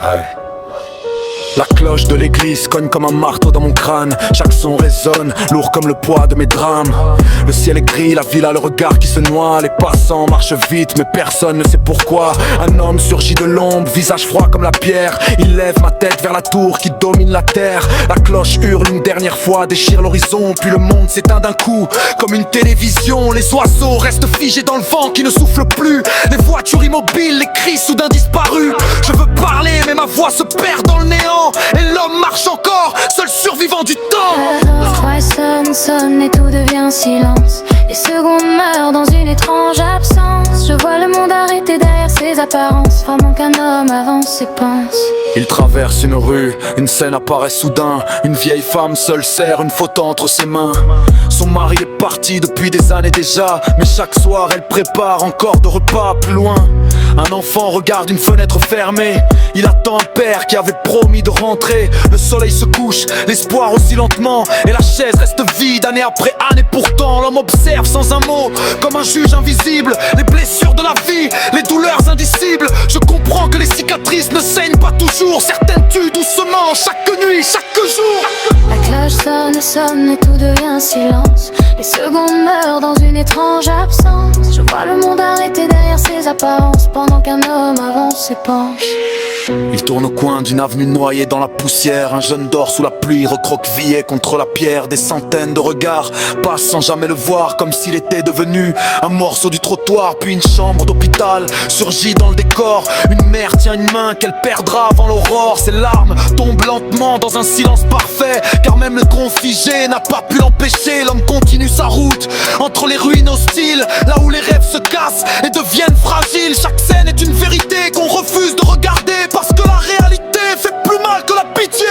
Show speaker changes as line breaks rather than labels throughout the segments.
Ouais. La cloche de l'église cogne comme un marteau dans mon crâne. Chaque son résonne, lourd comme le poids de mes drames. Le ciel est gris, la ville a le regard qui se noie. Les passants marchent vite, mais personne ne sait pourquoi. Un homme surgit de l'ombre, visage froid comme la pierre. Il lève ma tête vers la tour qui domine la terre. La cloche hurle une dernière fois, déchire l'horizon. Puis le monde s'éteint d'un coup, comme une télévision. Les oiseaux restent figés dans le vent qui ne souffle plus. Les voitures immobiles, les cris soudain disparus. Je veux parler, mais ma voix se perd dans le néant. Et l'homme marche encore, seul survivant du temps.
Trois sonne et tout devient silence. Les secondes meurent dans une étrange absence. Je vois le monde arrêté derrière ses apparences, pendant qu'un homme avance et pense.
Il traverse une rue, une scène apparaît soudain. Une vieille femme seule serre une photo entre ses mains. Son mari est parti depuis des années déjà, mais chaque soir elle prépare encore de repas plus loin. Un enfant regarde une fenêtre fermée. Il attend un père qui avait promis de rentrer. Le soleil se couche, l'espoir aussi lentement. Et la chaise reste vide année après année. Pourtant l'homme observe sans un mot, comme un juge invisible, les blessures de la vie, les douleurs indicibles. Je comprends que les cicatrices ne saignent pas toujours. Certaines tuent doucement, chaque nuit, chaque jour.
La cloche sonne et tout devient silence. Les secondes meurent dans une étrange absence. Je vois le monde arrêté derrière ses apparences, pendant qu'un homme avance et penche.
Il tourne au coin d'une avenue noyée dans la poussière. Un jeune dort sous la pluie, recroquevillé contre la pierre. Des centaines de regards passent sans jamais le voir, comme s'il était devenu un morceau du trottoir. Puis une chambre d'hôpital surgit dans le décor. Une mère tient une main qu'elle perdra avant l'aurore. Ses larmes tombent lentement dans un silence parfait, car même le tronc figé n'a pas pu l'empêcher. L'homme continue sa route entre les ruines hostiles, là où les rêves se cassent et deviennent fragiles. Chaque scène est une vérité qu'on refuse de regarder, parce que la réalité fait plus mal que la pitié.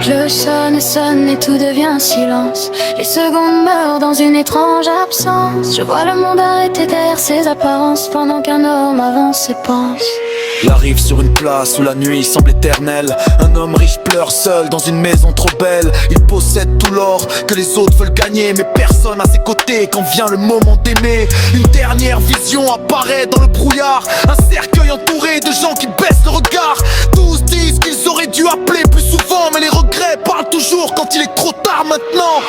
Cloche sonne et tout devient silence. Les secondes meurent dans une étrange absence. Je vois le monde arrêté derrière ses apparences, pendant qu'un homme avance et pense.
Il arrive sur une place où la nuit semble éternelle. Un homme riche pleure seul dans une maison trop belle. Il possède tout l'or que les autres veulent gagner, mais personne à ses côtés quand vient le moment d'aimer. Une dernière vision apparaît dans le brouillard, un cercueil entouré de gens qui baissent le regard. Tous disent qu'ils auraient dû appeler plus souvent, mais les regrets parlent toujours quand il est trop tard maintenant.